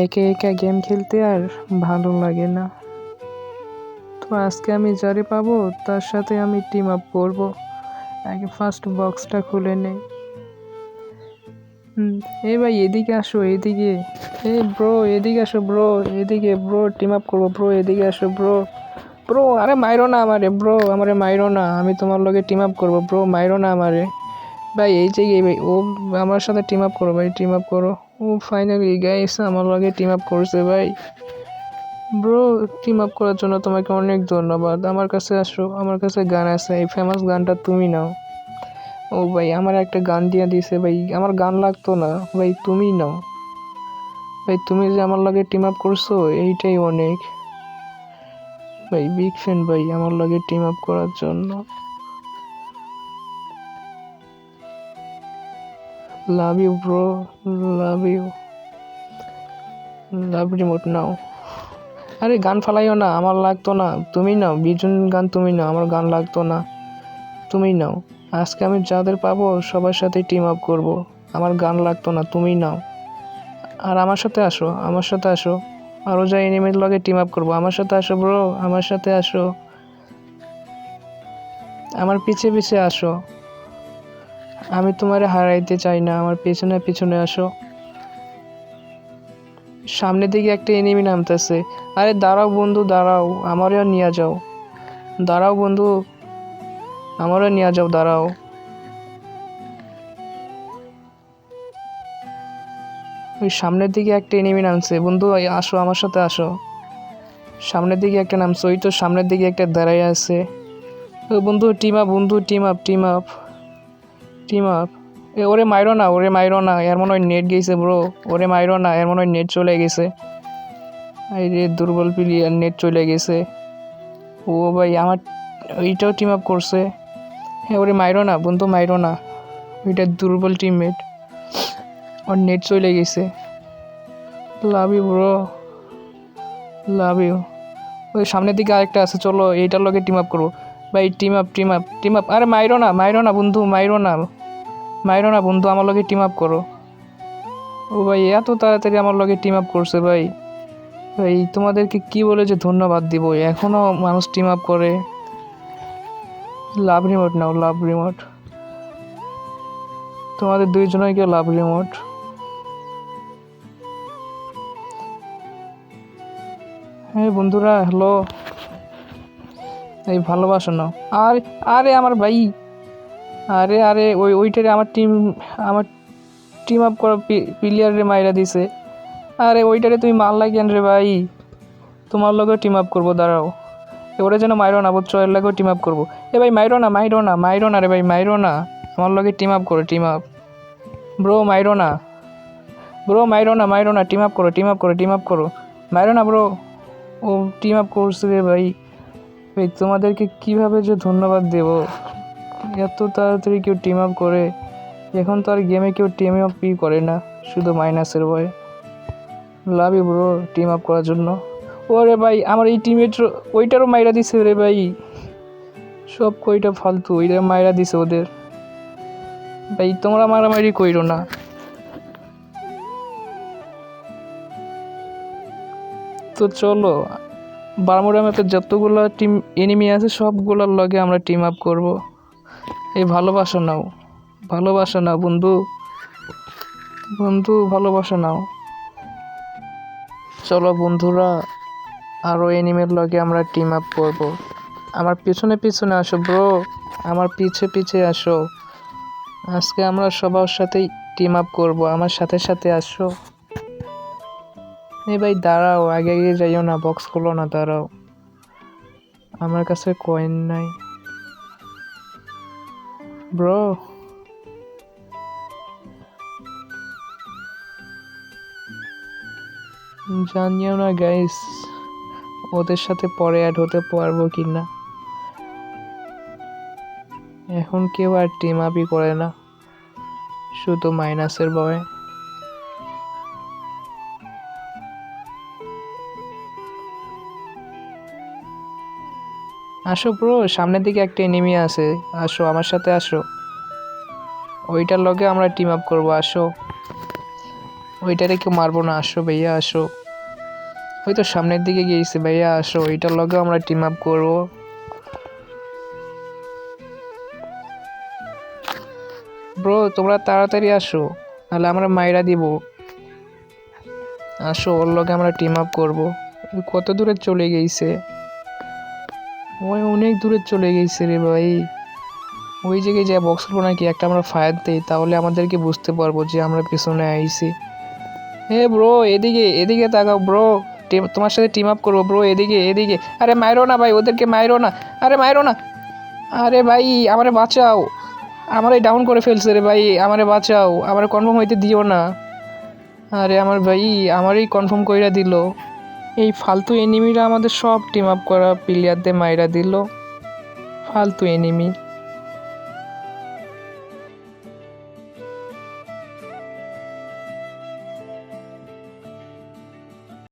একা একা গেম খেলতে আর ভালো লাগে না। তো আজকে আমি যারে পাবো তার সাথে আমি টিম আপ করব। আগে ফার্স্ট বক্সটা খুলে নেই। এই ভাই এদিকে আসো, এদিকে। এই ব্রো এদিকে আসো ব্রো, এদিকে ব্রো, টিম আপ করবো ব্রো, এদিকে আসো ব্রো। ব্রো আরে মাইরো না আমারে ব্রো, আমারে মাইরো না, আমি তোমার লগে টিম আপ করবো ব্রো, মাইরো না আমারে। ভাই এই যে ভাই ও আমার সাথে টিম আপ করো ভাই, টিম আপ করো। ও ফাইনালি গাইস আমার লগে টিম আপ করছে ভাই। ব্রো টিম আপ করার জন্য তোমাকে অনেক ধন্যবাদ। আমার কাছে আসো, আমার কাছে গান আছে, এই ফেমাস গানটা তুমি নাও। ও ভাই আমার একটা গান দিয়ে দিছে ভাই, আমার গান লাগতো না ভাই, তুমি নাও ভাই। তুমি যে আমার লগে টিম আপ করছো এইটাই অনেক ভাই, বিগ ফ্যান ভাই আমার লগে টিম আপ করার জন্য। Love you bro, love you, love remote now. আরে গান ফালাইও না, আমার লাগতো না, তুমি নাও। বিজন গান তুমি নাও, আমার গান লাগতো না, তুমি নাও। আজকে আমি যাদের পাবো সবার সাথে টিম আপ করবো, আমার গান লাগতো না, তুমি নাও। আর আমার সাথে আসো, আমার সাথে আসো, আরও যা এনিমির লগে টিম আপ করবো, আমার সাথে আসো ব্রো, আমার সাথে আসো, আমার পিছে পিছে আসো। আমি তোমারে হারাইতে চাই না, আমার পিছনে পিছনে আসো। সামনের দিকে একটা এনিমি নামতেছে। আরে দাঁড়াও বন্ধু, দাঁড়াও, আমারও নিয়ে যাও। দাঁড়াও বন্ধু, আমারও নিয়ে যাও, দাঁড়াও। ওই সামনের দিকে একটা এনিমি নামছে বন্ধু, আসো আমার সাথে আসো। সামনের দিকে একটা নামছে, ওই তো সামনের দিকে একটা দাঁড়াই আছে। ও বন্ধু টিম আপ, বন্ধু team up, team up, team up. ওরে মাইরো না, ওরে মাইরো না, এর মনে হয় নেট গেছে ব্রো। ওরে মাইরো না, এর মনে হয় নেট চলে গেছে। এই রে দুর্বল প্লেয়ার, নেট চলে গেছে। ও ভাই আমার ওইটাও টিম আপ করছে। হ্যাঁ ওরে মাইরো না বন্ধু, মাইরো না, ওইটা দুর্বল টিমমেট, ওর নেট চলে গেছে। Love you bro, love you. ওই সামনের দিকে আরেকটা আছে, চলো এইটার লগে টিম আপ করবো ভাই। Team up, team up, team up. আরে মাইরো না, মাইরো না বন্ধু, মাইরো না, মাইরো না বন্ধু, আমার লগে টিম আপ করো। ও ভাই এত তাড়াতাড়ি আমার লগে টিম আপ করছে ভাই। ভাই তোমাদেরকে কি বলে যে ধন্যবাদ দিব, এখনো মানুষ টিম আপ করে। লাভ রিমোট নাও, লাভ রিমোট, তোমাদের দুইজনকে লাভ রিমোট। হ্যাঁ বন্ধুরা হ্যালো, এই ভালোবাসো নাও। আর আরে আমার ভাই, আরে আরে ওইটারে আমার টিম আপ করা প্লেয়ারে মাইরা দিছে। আরে ওইটারে তুমি মারলা কেন রে ভাই? তোমার লগেও টিম আপ করবো, দাঁড়াও। ওরে যেন মাইরো না বুঝছো, এর লগেও টিম আপ করবো। এ ভাই মাইরো না, মাইরো না, মাইরো না রে ভাই, মাইরো না। আমার লগে টিম আপ করো, টিম আপ। ব্রো মাইরো না, ব্রো মাইরো না, মাইরো না, টিম আপ করো, টিম আপ করো, টিম আপ করো, মাইরো না ব্রো। ও টিম আপ করছে রে ভাই। ভাই তোমাদেরকে কীভাবে যে ধন্যবাদ দেব, এত তাড়াতাড়ি কেউ টিম আপ করে। এখন তো আর গেমে কেউ টিম আপই করে না, শুধু মাইনাসের ভয়। Love you bro team up করার জন্য। ওরে ভাই আমার এই টিমের ওইটারও মাইরা দিছে রে ভাই। সব কইটা ফালতু, ওইটা মাইরা দিছে ওদের। ভাই তোমরা মারামারি কইরো না। তো চলো বারমুডা ম্যাপে যতগুলো টিম এনিমি আছে সবগুলোর লগে আমরা টিম আপ করবো। এই ভালোবাসা নাও, ভালোবাসা নাও বন্ধু, বন্ধু ভালোবাসা নাও। চলো বন্ধুরা আরও এনিমের লগে আমরা টিম আপ করবো। আমার পিছনে পিছনে আসো ব্রো, আমার পিছে পিছে আসো। আজকে আমরা সবার সাথেই টিম আপ করবো, আমার সাথে সাথে আসো। এই ভাই দাঁড়াও, আগে আগে যাইও না, বক্স খোলো না, দাঁড়াও, আমার কাছে কয়েন নাই ব্রো। জানিও না গাইস ওদের সাথে পরে অ্যাড হতে পারবো কি না। এখন কেউ আর টিম আপই করে না, শুধু মাইনাসের ভয়। আসো ব্রো, সামনের দিকে একটা এনিমি আছে, আসো আমার সাথে আসো। ওইটার লগে আমরা টিম আপ করবো, আসো। ওইটারে কেউ মারবো না, আসো ভাইয়া আসো। ওই তো সামনের দিকে গিয়েছে ভাইয়া, আসো ওইটার লগে আমরা টিম আপ করবো। ব্রো তোমরা তাড়াতাড়ি আসো, নাহলে আমরা মাইরা দিব। আসো ওর লগে আমরা টিম আপ করবো। ওই কত দূরে চলে গেছে, ওই অনেক দূরে চলে গেছে রে ভাই। ওই জায়গায় যা বক্স করবো নাকি একটা আমরা ফায়ার দেই, তাহলে আমাদেরকে বুঝতে পারবো যে আমরা পিছনে আইছি। হে ব্রো এদিকে এদিকে তাকাও ব্রো, তোমার সাথে টিম আপ করবো ব্রো, এদিকে এদিকে। আরে মাইরো না ভাই, ওদেরকে মাইরো না, আরে মাইরো না। আরে ভাই আমারে বাঁচাও, আমারে ডাউন করে ফেলছে রে ভাই, আমারে বাঁচাও, আমারে কনফার্ম হইতে দিও না। আরে আমার ভাই আমারই কনফার্ম কইরা দিল। এই ফালতু এনিমিরা আমাদের সব টিম আপ করা প্লেয়ারদের মাইরা দিল, ফালতু এনিমি।